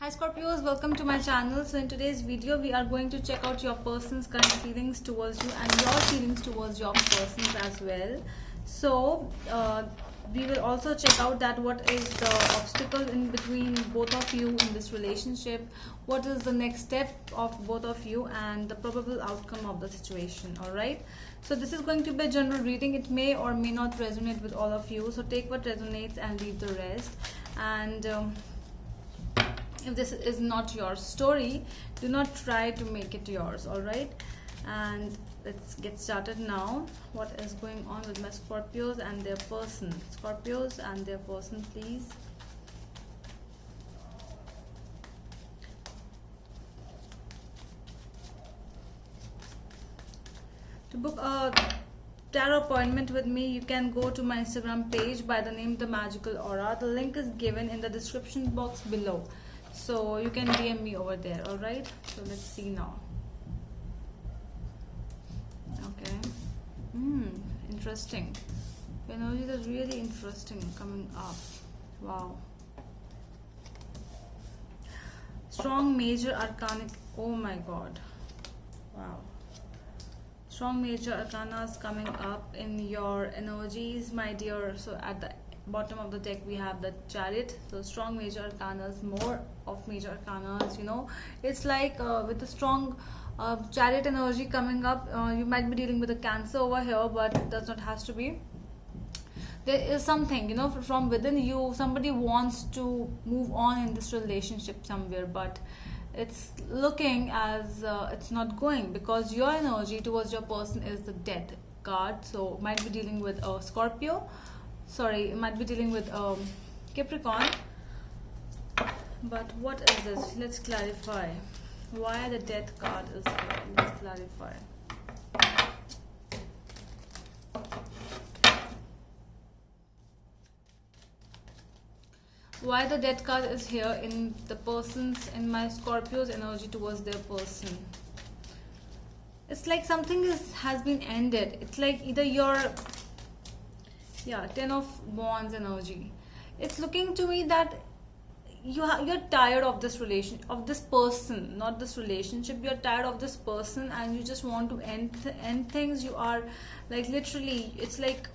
Hi Scorpios, welcome to my channel. So in today's video we are going to check out your person's current feelings towards you and your feelings towards your persons as well. So we will also check out that what is the obstacle in between both of you in this relationship, what is the next step of both of you, and the probable outcome of the situation. Alright, so this is going to be a general reading. It may or may not resonate with all of you, so take what resonates and leave the rest. And if this is not your story, do not try to make it yours. All right, and let's get started now. What is going on with my Scorpios and their person? Scorpios and their person, please. To book a tarot appointment with me, you can go to my Instagram page by the name The Magical Aura. The link is given in the description box below, so you can DM me over there. All right, so let's see now. Okay, interesting. Energies are really interesting coming up. Wow. Strong major arcanic. Oh my god. Wow. Strong major arcana is coming up in your energies, my dear. So at the bottom of the deck we have the Chariot. So strong major arcanas, more of major arcanas, you know. It's like with the strong Chariot energy coming up, you might be dealing with a Cancer over here, but it does not has to be. There is something, you know, from within you. Somebody wants to move on in this relationship somewhere, but it's looking as it's not going, because your energy towards your person is the Death card. So might be dealing with a Scorpio, sorry, might be dealing with Capricorn. But what is this? Let's clarify why the Death card is here. Let's clarify. Why the Death card is here in the person's, in my Scorpio's energy towards their person. It's like something has been ended. It's like either your, yeah, Ten of Wands energy. It's looking to me that you're tired of this relation, of this person, not this relationship. You're tired of this person and you just want to end things. You are like literally, it's like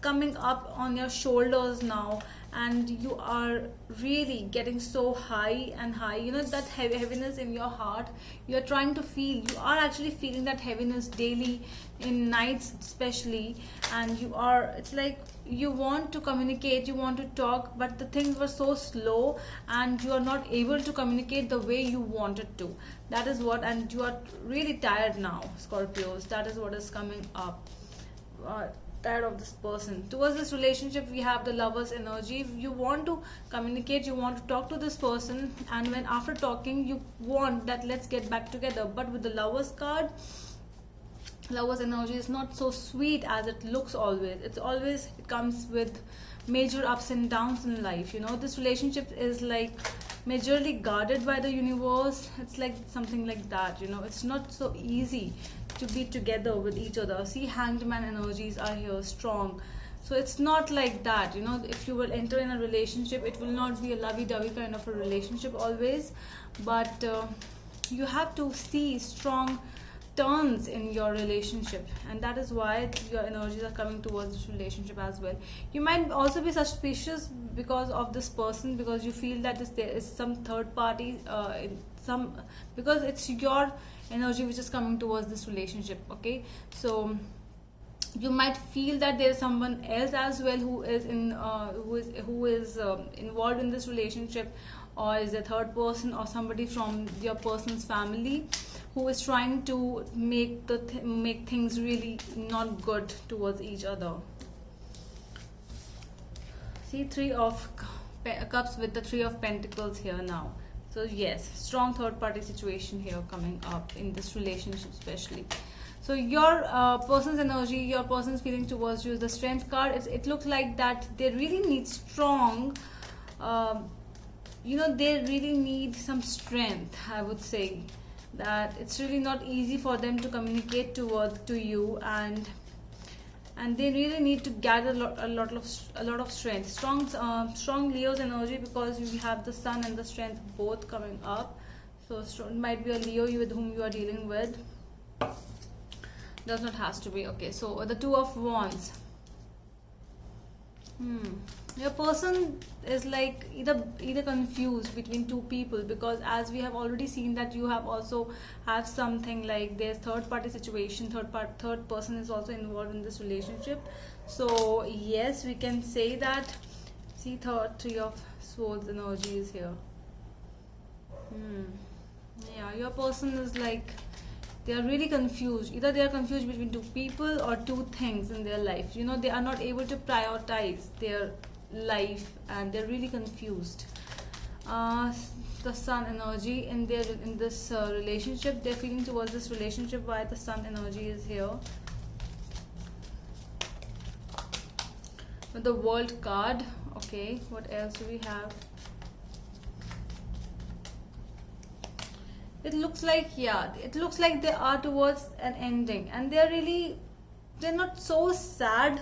coming up on your shoulders now, and you are really getting so high and high, you know, that heaviness in your heart. You're trying to feel, you are actually feeling that heaviness daily, in nights especially, and you are, it's like you want to communicate, you want to talk, but the things were so slow and you are not able to communicate the way you wanted to. That is what, and you are really tired now, Scorpios. That is what is coming up. Tired of this person. Towards this relationship we have the Lover's energy. You want to communicate, you want to talk to this person, and when after talking you want that let's get back together. But with the Lover's card, Lover's energy is not so sweet as it looks always. It's always, it comes with major ups and downs in life, you know. This relationship is like majorly guarded by the universe. It's like something like that, you know. It's not so easy to be together with each other. See, Hanged Man energies are here strong. So it's not like that, you know. If you will enter in a relationship, it will not be a lovey-dovey kind of a relationship always, but you have to see strong turns in your relationship, and that is why your energies are coming towards this relationship as well. You might also be suspicious because of this person, because you feel that there is some third party, because it's your energy which is coming towards this relationship. Okay, so you might feel that there is someone else as well who is in who is involved in this relationship, or is a third person, or somebody from your person's family who is trying to make make things really not good towards each other. See, Three of Cups with the Three of Pentacles here now. So yes, strong third party situation here coming up in this relationship especially. So your person's energy, your person's feeling towards you is the Strength card. It looks like that they really need strong, you know, they really need some strength. I would say that it's really not easy for them to communicate to you, and and they really need to gather a lot of strength. Strong Leo's energy, because we have the sun and the strength both coming up. So it might be a Leo with whom you are dealing with. Does not has to be. Okay, so the Two of Wands. Your person is like either confused between two people, because as we have already seen that you have also have something like there's third party situation, third person is also involved in this relationship. So yes, we can say that. See, Three of Swords energy is here. Yeah, your person is like, they are really confused. Either they are confused between two people or two things in their life. You know, they are not able to prioritize their life, and they're really confused. The Sun energy in this relationship, they're feeling towards this relationship, why the Sun energy is here. With the World card. Okay, what else do we have? It looks like, yeah, it looks like they are towards an ending, and they're not so sad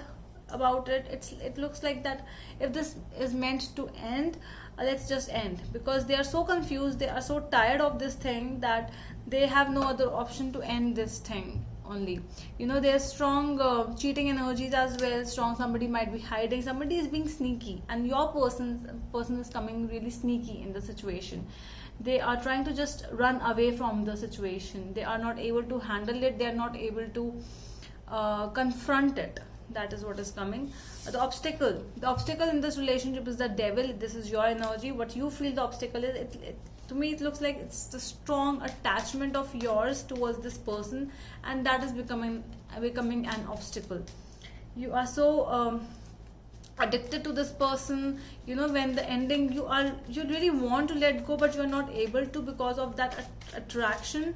about it. It looks like that if this is meant to end, let's just end, because they are so confused, they are so tired of this thing that they have no other option to end this thing only. You know, there's strong cheating energies as well. Strong, somebody might be hiding, somebody is being sneaky, and your person is coming really sneaky in the situation. They are trying to just run away from the situation. They are not able to handle it. They are not able to confront it. That is what is coming. The obstacle in this relationship is the Devil. This is your energy. What you feel the obstacle is, to me it looks like it's the strong attachment of yours towards this person, and that is becoming an obstacle. You are so addicted to this person. You know, when the ending, you really want to let go, but you are not able to, because of that attraction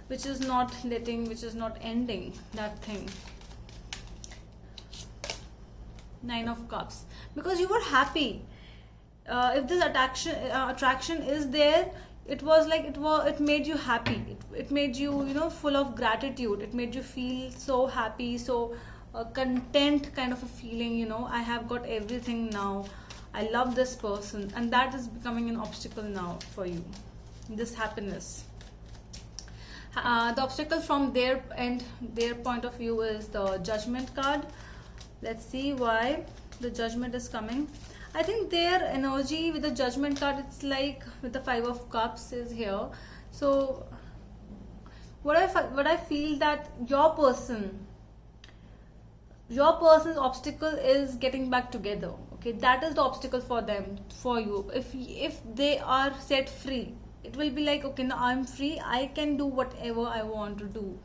which is not ending that thing. Nine of Cups, because you were happy. If this attraction is there, it made you happy. It made you, you know, full of gratitude. It made you feel so happy, so content kind of a feeling. You know, I have got everything now. I love this person, and that is becoming an obstacle now for you. This happiness. The obstacle from their end, their point of view, is the Judgment card. Let's see why the Judgment is coming. I think their energy with the Judgment card, it's like with the Five of Cups is here. So what I feel that your person's obstacle is getting back together. Okay, that is the obstacle for them, for you. If they are set free, it will be like, okay, now I'm free, I can do whatever I want to do.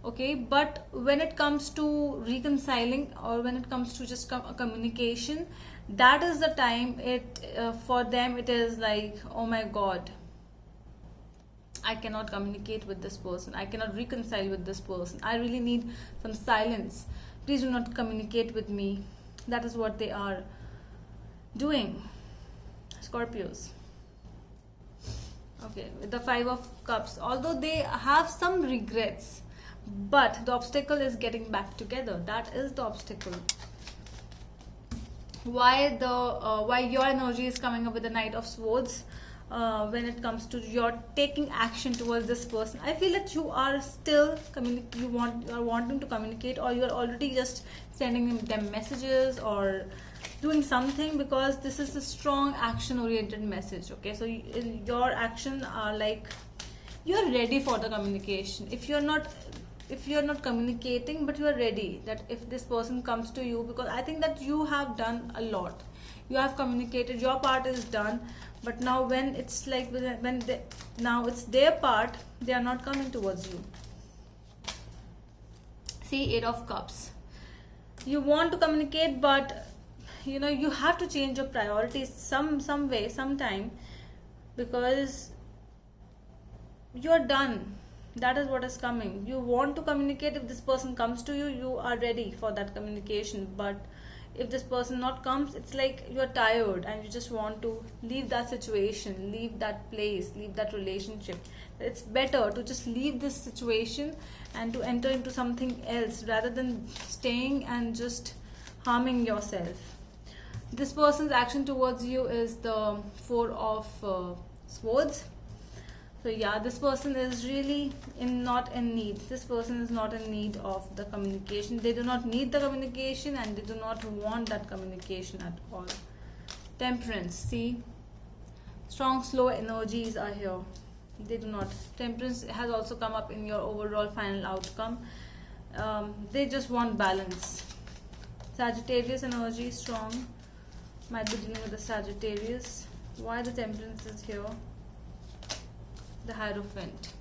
Okay, but when it comes to reconciling, or when it comes to just communication, that is the time for them it is like, oh my god, I cannot communicate with this person, I cannot reconcile with this person, I really need some silence, please do not communicate with me. That is what they are doing, Scorpios. Okay, with the Five of Cups, although they have some regrets, but the obstacle is getting back together. That is the obstacle. Why your energy is coming up with the Knight of Swords? When it comes to your taking action towards this person, I feel that you are still you are wanting to communicate, or you are already just sending them messages or doing something, because this is a strong action oriented message. Okay, so your action are like, you are ready for the communication. If you are not communicating, but you are ready, that if this person comes to you, because I think that you have done a lot, you have communicated, your part is done, but now when it's like, now it's their part, they are not coming towards you. See, Eight of Cups, you want to communicate, but you know, you have to change your priorities some way, sometime, because you are done. That is what is coming. You want to communicate. If this person comes to you, you are ready for that communication, but if this person not comes, it's like you're tired and you just want to leave that situation, leave that place, leave that relationship. It's better to just leave this situation and to enter into something else rather than staying and just harming yourself. This person's action towards you is the Four of Swords. So yeah, this person is really not in need. This person is not in need of the communication. They do not need the communication and they do not want that communication at all. Temperance, see, strong slow energies are here. They do not. Temperance has also come up in your overall final outcome. They just want balance. Sagittarius energy strong. Might be dealing with the Sagittarius. Why the Temperance is here? The Hierophant.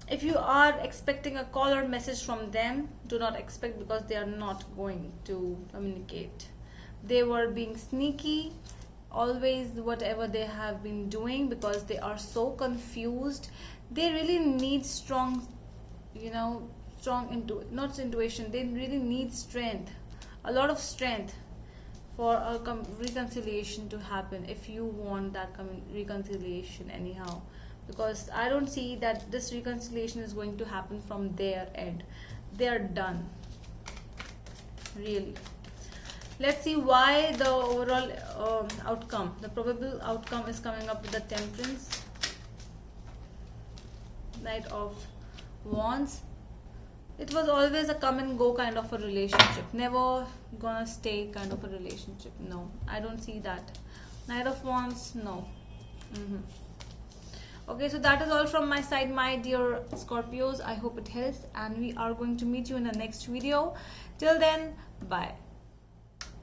If you are expecting a call or message from them, do not expect, because they are not going to communicate. They were being sneaky always, whatever they have been doing, because they are so confused. They really need strong, not intuition, they really need strength, a lot of strength for a reconciliation to happen, if you want that reconciliation anyhow, because I don't see that this reconciliation is going to happen from their end. They are done, really. Let's see why the overall outcome, the probable outcome, is coming up with the Temperance, Knight of Wands. It was always a come and go kind of a relationship, never gonna stay kind of a relationship. No, I don't see that. Knight of Wands, no. Okay, so that is all from my side, my dear Scorpios. I hope it helps, and we are going to meet you in the next video. Till then, bye.